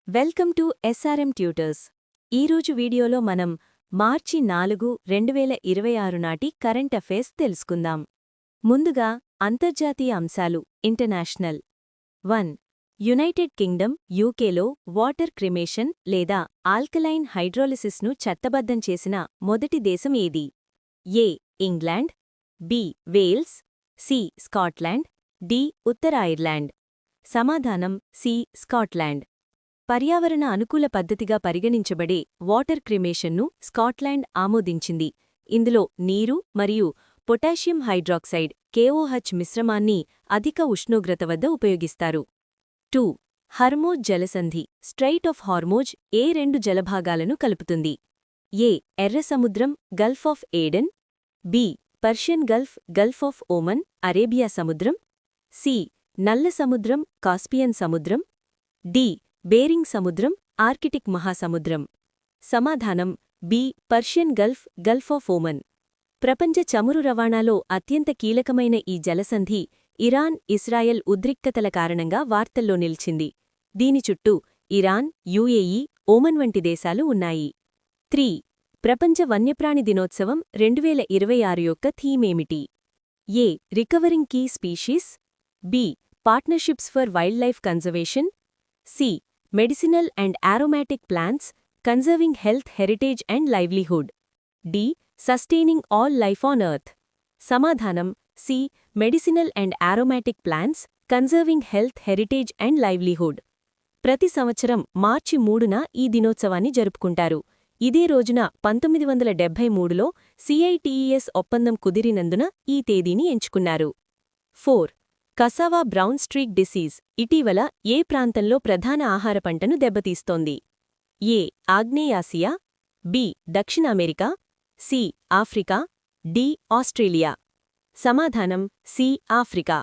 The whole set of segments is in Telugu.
Welcome to SRM tutors. ఈరోజు వీడియోలో మనం మార్చి 4, 2026 నాటి కరెంట్ అఫైర్స్ తెలుసుకుందాం. ముందుగా అంతర్జాతీయ అంశాలు ఇంటర్నేషనల్. 1. యునైటెడ్ కింగ్డమ్ యూకేలో వాటర్ క్రిమేషన్ లేదా ఆల్కలైన్ హైడ్రోలిసిస్ను చట్టబద్ధం చేసిన మొదటి దేశం ఏది? A. England, B. Wales, C. Scotland, D. ఉత్తర ఐర్లాండ్. సమాధానం సి. స్కాట్లాండ్. పర్యావరణ అనుకూల పద్ధతిగా పరిగణించబడే వాటర్ క్రిమేషన్ను స్కాట్లాండ్ ఆమోదించింది. ఇందులో నీరు మరియు పొటాషియం హైడ్రాక్సైడ్ KOH మిశ్రమాన్ని అధిక ఉష్ణోగ్రత వద్ద ఉపయోగిస్తారు. 2. హర్మోజ్ జలసంధి స్ట్రెయిట్ ఆఫ్ హార్మోజ్ ఏ రెండు జలభాగాలను కలుపుతుంది? ఏ. ఎర్ర సముద్రం gulf of Aden, B. Persian gulf gulf of Oman Arabia సముద్రం, సి. నల్ల సముద్రం కాస్పియన్ సముద్రం, డి. బేరింగ్ సముద్రం ఆర్కిటిక్ మహాసముద్రం. సమాధానం B. Persian gulf gulf of Oman. ప్రపంచ చమురు రవాణాలో అత్యంత కీలకమైన ఈ జలసంధి ఇరాన్ ఇస్రాయెల్ ఉద్రిక్తతల కారణంగా వార్తల్లో నిలిచింది. దీని చుట్టూ ఇరాన్, UAE, ఓమన్ వంటి దేశాలు ఉన్నాయి. 3. ప్రపంచ వన్యప్రాణి దినోత్సవం 2026 యొక్క థీమేమిటి? A. Recovering key species, B. Partnerships for wildlife conservation, C. Medicinal and aromatic plants conserving health heritage and livelihood, D. Sustaining all life on earth. సమాధానం C. Medicinal and aromatic plants conserving health heritage and livelihood. ప్రతి సంవత్సరం మార్చి 3న ఈ దినోత్సవాన్ని జరుపుకుంటారు. ఇదే రోజున 1973లో CITES ఒప్పందం కుదిరినందున ఈ తేదీని ఎంచుకున్నారు. 4. కసావా బ్రౌన్ స్ట్రీక్ డిసీజ్ ఇటీవల ఏ ప్రాంతంలో ప్రధాన ఆహార పంటను దెబ్బతీస్తోంది? ఏ. ఆగ్నేయాసియా, బి. దక్షిణ America, C. Africa, D. Australia. సమాధానం సి. ఆఫ్రికా.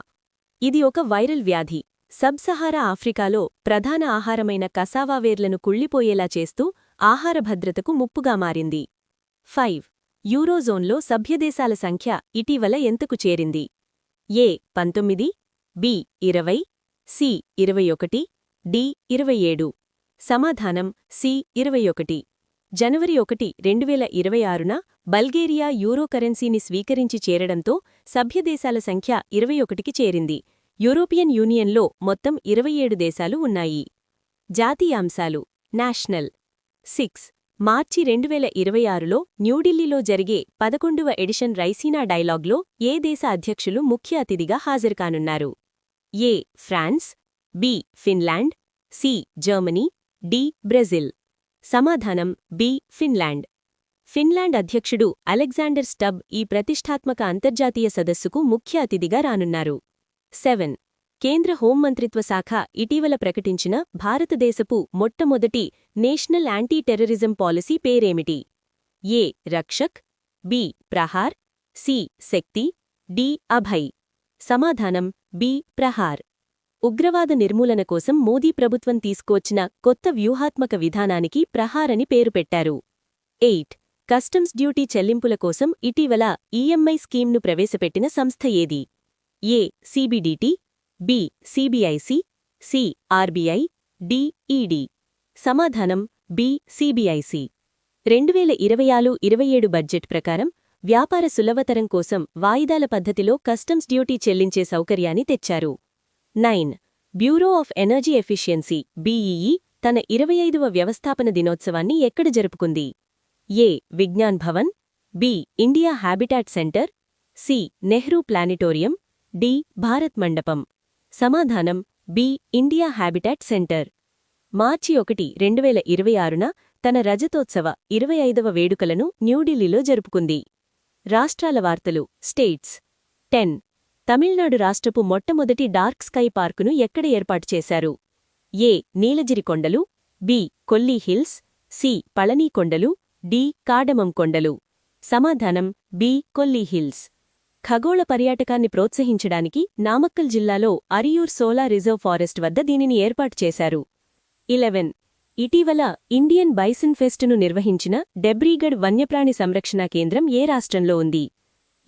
ఇది ఒక వైరల్ వ్యాధి. సబ్-సహారా ఆఫ్రికాలో ప్రధాన ఆహారమైన కసావా వేర్లను కుళ్ళిపోయేలా చేస్తూ ఆహార భద్రతకు ముప్పుగా మారింది. 5. యూరోజోన్లో సభ్యదేశాల సంఖ్య ఇటీవల ఎంతకు చేరింది? ఏ. 19, బి. 20, సి. 21, డి. 27. సమాధానం సి. 21. జనవరి 1, 2026న బల్గేరియా యూరో కరెన్సీని స్వీకరించి చేరడంతో సభ్యదేశాల సంఖ్య 21కి చేరింది. యూరోపియన్ యూనియన్లో మొత్తం 27 దేశాలు ఉన్నాయి. జాతీయాంశాలు నేషనల్. 6. మార్చి 2026లో న్యూఢిల్లీలో జరిగే 11వ ఎడిషన్ రైసీనా డైలాగ్లో ఏ దేశ అధ్యక్షులు ముఖ్య అతిథిగా హాజరుకానున్నారు? A. France, B. Finland, C. Germany, D. Brazil. సమాధానం బి. ఫిన్లాండ్. ఫిన్లాండ్ అధ్యక్షుడు అలెగ్జాండర్ స్టబ్ ఈ ప్రతిష్ఠాత్మక అంతర్జాతీయ సదస్సుకు ముఖ్య అతిథిగా రానున్నారు. 7. కేంద్ర హోంమంత్రిత్వ శాఖ ఇటీవల ప్రకటించిన భారతదేశపు మొట్టమొదటి నేషనల్ యాంటీ టెర్రరిజం పాలసీ పేరేమిటి? ఏ. రక్షక్, బి. ప్రహార్, సి. శక్తి, డి. అభయ్. సమాధానం బి. ప్రహార్. ఉగ్రవాద నిర్మూలన కోసం మోదీ ప్రభుత్వం తీసుకువచ్చిన కొత్త వ్యూహాత్మక విధానానికి ప్రహార్ అని పేరు పెట్టారు. 8. కస్టమ్స్ డ్యూటీ చెల్లింపుల కోసం ఇటీవల EMI స్కీమ్ను ప్రవేశపెట్టిన సంస్థ ఏది? A. CBDT, B. CBIC, C. RBI, D. ED. సమాధానం బి. CBIC. 2026-27 బడ్జెట్ ప్రకారం వ్యాపార సులభతరం కోసం వాయిదాల పద్ధతిలో కస్టమ్స్ డ్యూటీ చెల్లించే సౌకర్యాన్ని తెచ్చారు. 9. Bureau of energy efficiency BEE తన 25వ వ్యవస్థాపన దినోత్సవాన్ని ఎక్కడ జరుపుకుంది? A. Vigyan Bhavan, B. India habitat centre, C. Nehru planetarium, D. Bharat Mandapam. సమాధానం బి. India habitat centre. మార్చి 1, 2026న తన రజతోత్సవ 25వ వేడుకలను న్యూఢిల్లీలో జరుపుకుంది. రాష్ట్రాల వార్తలు స్టేట్స్. 10. తమిళనాడు రాష్ట్రపు మొట్టమొదటి డార్క్ స్కై పార్కును ఎక్కడ ఏర్పాటు చేశారు? ఏ. నీలగిరి కొండలు, B. Kolli hills, C. Palani కొండలు, డి. కాడమం కొండలు. సమాధానం బి. కొల్లీ హిల్స్. ఖగోళ పర్యాటకాన్ని ప్రోత్సహించడానికి నామక్కల్ జిల్లాలో అరియూర్ సోలార్ రిజర్వ్ ఫారెస్ట్ వద్ద దీనిని ఏర్పాటు చేశారు. 11. ఇటీవల ఇండియన్ బైసన్ ఫెస్టును నిర్వహించిన డెబ్రీగఢ్ వన్యప్రాణి సంరక్షణా కేంద్రం ఏ రాష్ట్రంలో ఉంది?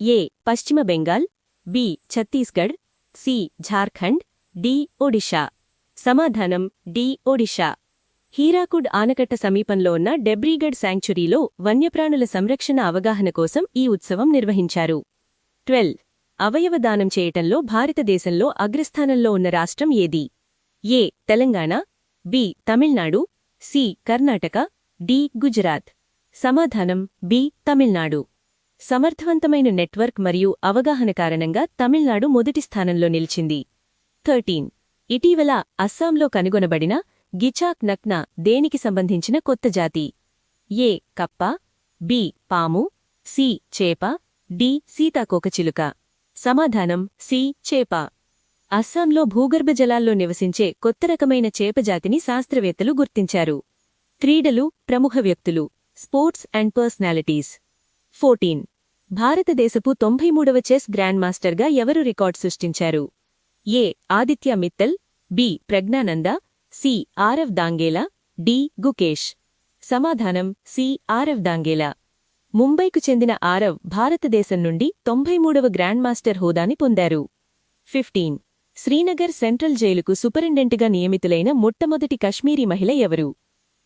ఏ. పశ్చిమ Bengal, B. Chhattisgarh, C. Jharkhand, D. Odisha. సమాధానం డి. ఒడిషా. హీరాకుడ్ ఆనకట్ట సమీపంలో ఉన్న డెబ్రీగఢ్ శాంక్చురీలో వన్యప్రాణుల సంరక్షణ అవగాహన కోసం ఈ ఉత్సవం నిర్వహించారు. 12. అవయవ దానం చేయటంలో భారతదేశంలో అగ్రస్థానంలో ఉన్న రాష్ట్రం ఏది? A. Telangana, B. Tamil Nadu, C. Karnataka, D. Gujarat. సమాధానం బి. తమిళనాడు. సమర్థవంతమైన నెట్వర్క్ మరియు అవగాహన కారణంగా తమిళనాడు మొదటి స్థానంలో నిలిచింది. 13. ఇటీవల అస్సాంలో కనుగొనబడిన గిచాక్ నక్నా దేనికి సంబంధించిన కొత్త జాతి? ఏ. కప్ప, బి. పాము, సి. చేప, డి. సీతాకోకచిలుక. సమాధానం సి. చేప. అస్సాంలో భూగర్భ జలాల్లో నివసించే కొత్త రకమైన చేపజాతిని శాస్త్రవేత్తలు గుర్తించారు. క్రీడలు, ప్రముఖ వ్యక్తులు, స్పోర్ట్స్ అండ్ పర్సనాలిటీస్. 14. భారతదేశపు 93వ చెస్ గ్రాండ్ మాస్టర్గా ఎవరు రికార్డ్ సృష్టించారు? A. Aditya Mittal, B. Praggnanandhaa, C. Aarav Dangela, D. Gukesh. సమాధానం సి. ఆరవ్ దాంగేలా. ముంబైకు చెందిన ఆరవ్ భారతదేశం నుండి 93వ గ్రాండ్ మాస్టర్ హోదాని పొందారు. 15. శ్రీనగర్ సెంట్రల్ జైలుకు సూపరింటెండెంట్గా నియమితులైన మొట్టమొదటి కశ్మీరీ మహిళ ఎవరు?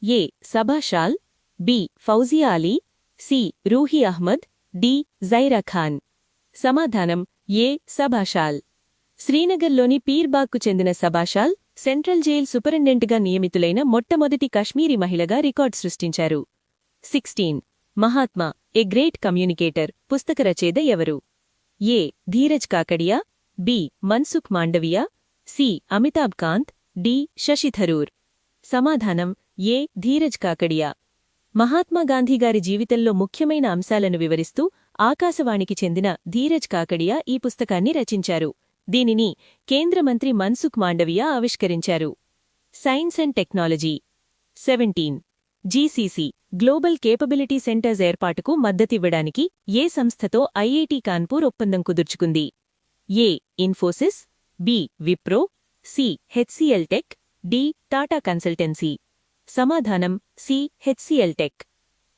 A. Saba Shal, B. Fouzia Ali, C. Ruhi Ahmed, D. Zaira Khan. సమాధానం ఏ. సబాషాల్. శ్రీనగర్లోని పీర్బాగ్కు చెందిన సబాషాల్ సెంట్రల్ జైల్ సూపరింటెండెంట్గా నియమితులైన మొట్టమొదటి కశ్మీరీ మహిళగా రికార్డు సృష్టించారు. 16. మహాత్మా ఏ గ్రేట్ కమ్యూనికేటర్ పుస్తక రచయిత ఎవరు? A. Dhiraj Kakadia, B. Mansukh Mandaviya, C. Amitabh Kant, D. Shashi Tharoor. సమాధానం ఏ. ధీరజ్ కాకడియా. మహాత్మాగాంధీగారి జీవితంలో ముఖ్యమైన అంశాలను వివరిస్తూ ఆకాశవాణికి చెందిన ధీరజ్ కాకడియా ఈ పుస్తకాన్ని రచించారు. దీనిని కేంద్ర మంత్రి మన్సుఖ్ మాండవియా ఆవిష్కరించారు. Science and technology. 17. GCC global capability centres ఏర్పాటుకు మద్దతివ్వడానికి ఏ సంస్థతో ఐఐటి కాన్పూర్ ఒప్పందం కుదుర్చుకుంది? A. Infosys, B. Wipro, C. HCL tech, D. Tata consultancy. సమాధానం C. HCL tech.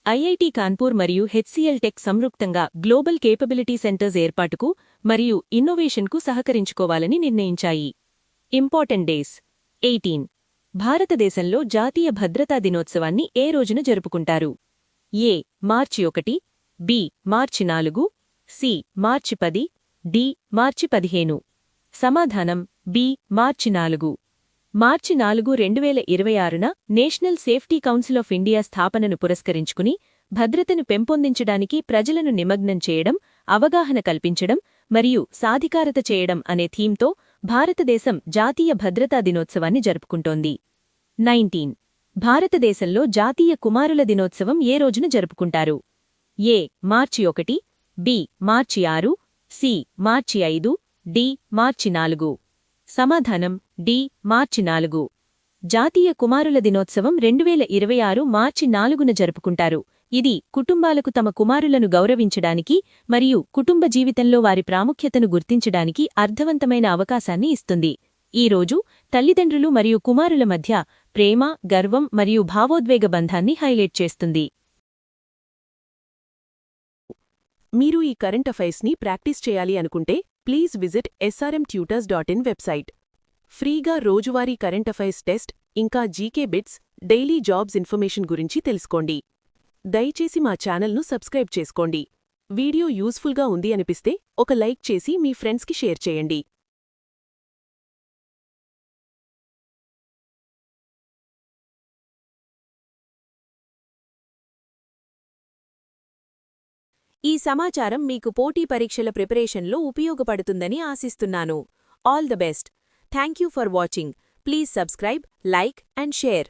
IIT Kanpur మరియు హెచ్సిఎల్ టెక్ సంయుక్తంగా గ్లోబల్ కేపబిలిటీ సెంటర్స్ ఏర్పాటుకు మరియు ఇన్నోవేషన్కు సహకరించుకోవాలని నిర్ణయించాయి. Important days. 18. భారతదేశంలో జాతీయ భద్రతా దినోత్సవాన్ని ఏ రోజున జరుపుకుంటారు? ఏ. మార్చి 1, బి. మార్చి 4, సి. మార్చి 10, డి. మార్చి 15. సమాధానం బి. మార్చి 4. మార్చి 4, 2026న national safety council of India స్థాపనను పురస్కరించుకుని భద్రతను పెంపొందించడానికి ప్రజలను నిమగ్నం చేయడం, అవగాహన కల్పించడం మరియు సాధికారత చేయడం అనే థీమ్తో భారతదేశం జాతీయ భద్రతా దినోత్సవాన్ని జరుపుకుంటోంది. 19. భారతదేశంలో జాతీయ కుమారుల దినోత్సవం ఏ రోజున జరుపుకుంటారు? ఏ. మార్చి 1, బి. మార్చి 6, సి. మార్చి 5, డి. మార్చి 4. సమాధానం డి. మార్చి 4. జాతీయ కుమారుల దినోత్సవం 2026 మార్చి 4న జరుపుకుంటారు. ఇది కుటుంబాలకు తమ కుమారులను గౌరవించడానికి మరియు కుటుంబ జీవితంలో వారి ప్రాముఖ్యతను గుర్తించడానికి అర్థవంతమైన అవకాశాన్ని ఇస్తుంది. ఈ రోజు తల్లిదండ్రులు మరియు కుమారుల మధ్య ప్రేమ, గర్వం మరియు భావోద్వేగ బంధాన్ని హైలైట్ చేస్తుంది. మీరు ఈ కరెంట్ అఫైర్స్ని ప్రాక్టీస్ చేయాలి అనుకుంటే ప్లీజ్ విజిట్ srmtutors.in వెబ్సైట్. ఫ్రీగా రోజువారీ కరెంట్ అఫైర్స్ టెస్ట్ ఇంకా GK bits, daily jobs information గురించి తెలుసుకోండి. దయచేసి మా ఛానల్ను సబ్స్క్రైబ్ చేసుకోండి. వీడియో యూస్ఫుల్గా ఉంది అనిపిస్తే ఒక లైక్ చేసి మీ ఫ్రెండ్స్కి షేర్ చేయండి. ఈ సమాచారం మీకు పోటీ పరీక్షల ప్రిపరేషన్లో ఉపయోగపడుతుందని ఆశిస్తున్నాను. All the best. Thank you for watching. Please subscribe, like and share.